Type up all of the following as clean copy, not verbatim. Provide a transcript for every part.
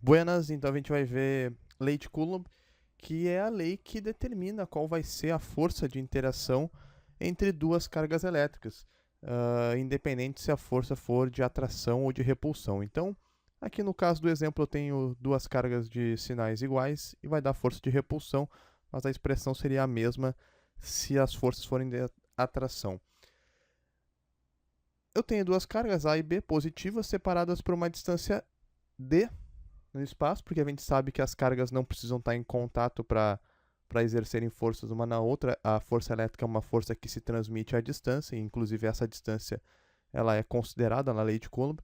Buenas, então a gente vai ver lei de Coulomb, que é a lei que determina qual vai ser a força de interação entre duas cargas elétricas, independente se a força for de atração ou de repulsão. Então, aqui no caso do exemplo, eu tenho duas cargas de sinais iguais e vai dar força de repulsão, mas a expressão seria a mesma se as forças forem de atração. Eu tenho duas cargas, A e B, positivas, separadas por uma distância D no espaço, porque a gente sabe que as cargas não precisam estar em contato para exercerem forças uma na outra. A força elétrica é uma força que se transmite à distância, e inclusive essa distância ela é considerada na lei de Coulomb.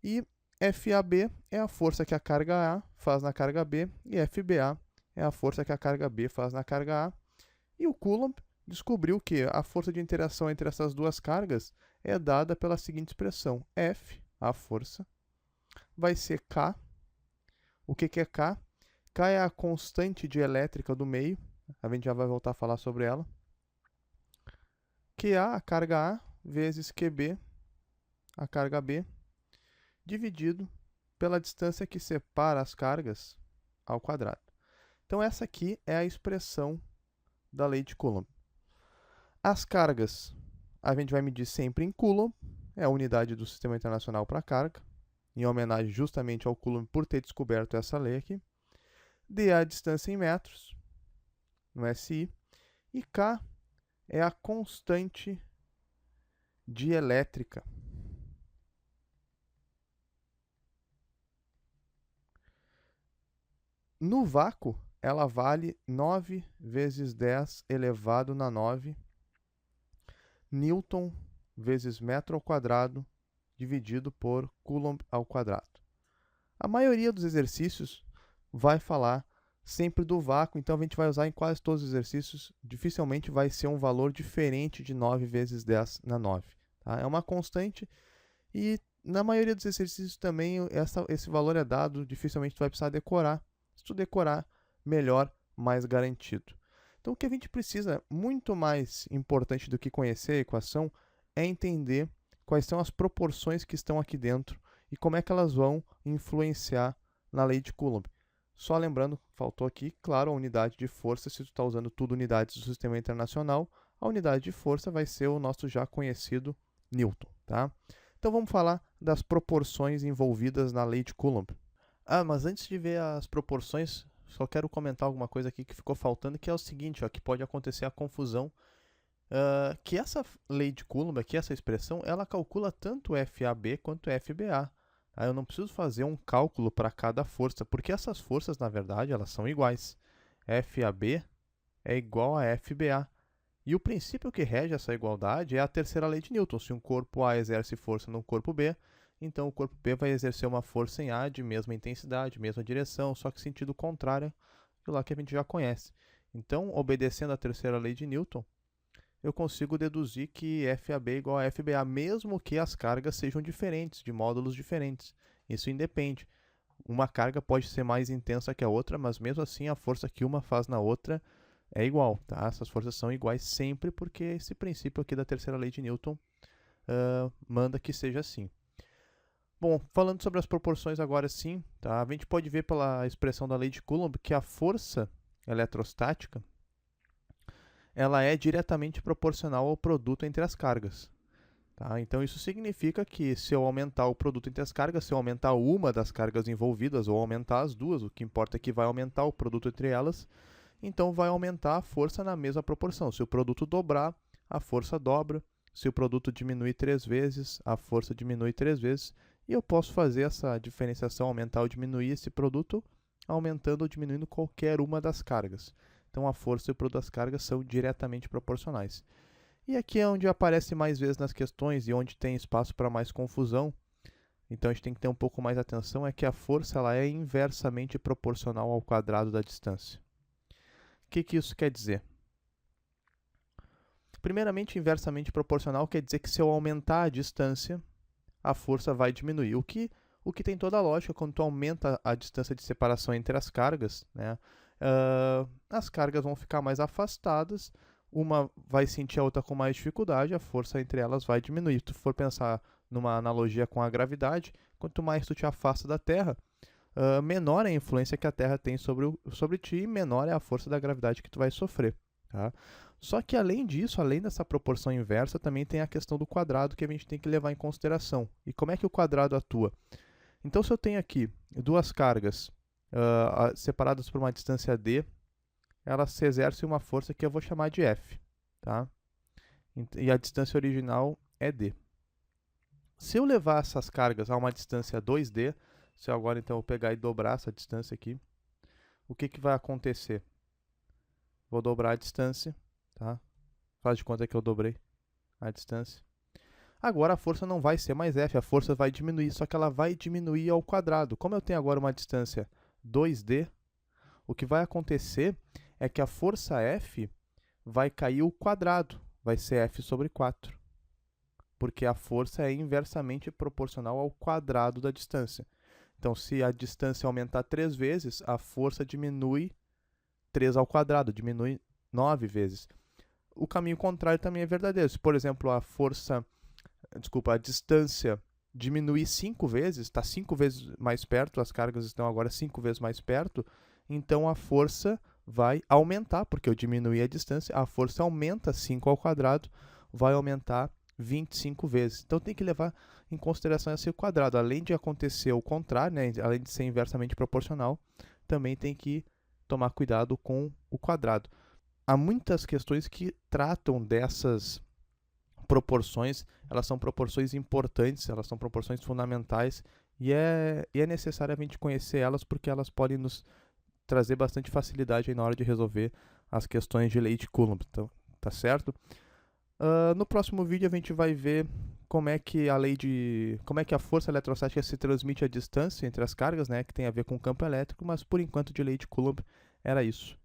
E FAB é a força que a carga A faz na carga B, e FBA é a força que a carga B faz na carga A. E o Coulomb descobriu que a força de interação entre essas duas cargas é dada pela seguinte expressão: F, a força, vai ser K. O que é K? K é a constante dielétrica do meio, a gente já vai voltar a falar sobre ela. QA, a carga A, vezes QB, a carga B, dividido pela distância que separa as cargas ao quadrado. Então essa aqui é a expressão da lei de Coulomb. As cargas a gente vai medir sempre em Coulomb, é a unidade do Sistema Internacional para carga, em homenagem justamente ao Coulomb por ter descoberto essa lei aqui. D é a distância em metros, no SI, e K é a constante dielétrica. No vácuo, ela vale 9 vezes 10 elevado na 9 Newton vezes metro ao quadrado dividido por Coulomb ao quadrado. A maioria dos exercícios vai falar sempre do vácuo, então a gente vai usar em quase todos os exercícios, dificilmente vai ser um valor diferente de 9 vezes 10 na 9. Tá? É uma constante e na maioria dos exercícios também esse valor é dado, dificilmente tu vai precisar decorar. Se tu decorar, melhor, mais garantido. Então o que a gente precisa, muito mais importante do que conhecer a equação, é entender quais são as proporções que estão aqui dentro e como é que elas vão influenciar na lei de Coulomb. Só lembrando, faltou aqui, claro, a unidade de força, se tu está usando tudo unidades do sistema internacional, a unidade de força vai ser o nosso já conhecido Newton, tá? Então vamos falar das proporções envolvidas na lei de Coulomb. Mas antes de ver as proporções, só quero comentar alguma coisa aqui que ficou faltando, que é o seguinte, ó, que pode acontecer a confusão, que essa lei de Coulomb, aqui essa expressão, ela calcula tanto FAB quanto FBA. Tá? Eu não preciso fazer um cálculo para cada força, porque essas forças, na verdade, elas são iguais. FAB é igual a FBA. E o princípio que rege essa igualdade é a terceira lei de Newton. Se um corpo A exerce força no corpo B, então o corpo B vai exercer uma força em A de mesma intensidade, mesma direção, só que sentido contrário do lá que a gente já conhece. Então, obedecendo à terceira lei de Newton, eu consigo deduzir que FAB é igual a FBA, mesmo que as cargas sejam diferentes, de módulos diferentes. Isso independe. Uma carga pode ser mais intensa que a outra, mas mesmo assim a força que uma faz na outra é igual, tá? Essas forças são iguais sempre, porque esse princípio aqui da terceira lei de Newton manda que seja assim. Bom, falando sobre as proporções agora sim, tá? A gente pode ver pela expressão da lei de Coulomb que a força eletrostática ela é diretamente proporcional ao produto entre as cargas. Tá? Então isso significa que se eu aumentar o produto entre as cargas, se eu aumentar uma das cargas envolvidas ou aumentar as duas, o que importa é que vai aumentar o produto entre elas, então vai aumentar a força na mesma proporção. Se o produto dobrar, a força dobra. Se o produto diminui 3 vezes, a força diminui 3 vezes. E eu posso fazer essa diferenciação, aumentar ou diminuir esse produto, aumentando ou diminuindo qualquer uma das cargas. Então a força e o produto das cargas são diretamente proporcionais. E aqui é onde aparece mais vezes nas questões e onde tem espaço para mais confusão. Então a gente tem que ter um pouco mais atenção, é que a força ela é inversamente proporcional ao quadrado da distância. O que isso quer dizer? Primeiramente, inversamente proporcional quer dizer que se eu aumentar a distância, a força vai diminuir. O que tem toda a lógica quando tu aumenta a distância de separação entre as cargas, né? As cargas vão ficar mais afastadas, uma vai sentir a outra com mais dificuldade, a força entre elas vai diminuir. Se tu for pensar numa analogia com a gravidade, quanto mais tu te afasta da Terra, menor é a influência que a Terra tem sobre ti e menor é a força da gravidade que tu vai sofrer. Tá? Só que além disso, além dessa proporção inversa, também tem a questão do quadrado que a gente tem que levar em consideração. E como é que o quadrado atua? Então, se eu tenho aqui duas cargas separadas por uma distância d, elas se exercem uma força que eu vou chamar de F. Tá? E a distância original é d. Se eu levar essas cargas a uma distância 2d, se eu agora então eu pegar e dobrar essa distância aqui, o que vai acontecer? Vou dobrar a distância, tá? Faz de conta que eu dobrei a distância. Agora a força não vai ser mais F, a força vai diminuir, só que ela vai diminuir ao quadrado. Como eu tenho agora uma distância 2d, o que vai acontecer é que a força F vai cair ao quadrado, vai ser F sobre 4. Porque a força é inversamente proporcional ao quadrado da distância. Então, se a distância aumentar 3 vezes, a força diminui 3 ao quadrado, diminui 9 vezes. O caminho contrário também é verdadeiro. Se, por exemplo, a distância diminuir 5 vezes, está 5 vezes mais perto, as cargas estão agora 5 vezes mais perto, então a força vai aumentar, porque eu diminuí a distância, a força aumenta 5 ao quadrado, vai aumentar 25 vezes. Então tem que levar em consideração esse quadrado. Além de acontecer o contrário, né, além de ser inversamente proporcional, também tem que tomar cuidado com o quadrado. Há muitas questões que tratam dessas proporções, elas são proporções importantes, elas são proporções fundamentais e é necessário a gente conhecer elas porque elas podem nos trazer bastante facilidade aí na hora de resolver as questões de lei de Coulomb, então, tá certo? No próximo vídeo a gente vai ver como é que a força eletrostática se transmite à distância entre as cargas, né, que tem a ver com o campo elétrico, mas por enquanto de lei de Coulomb era isso.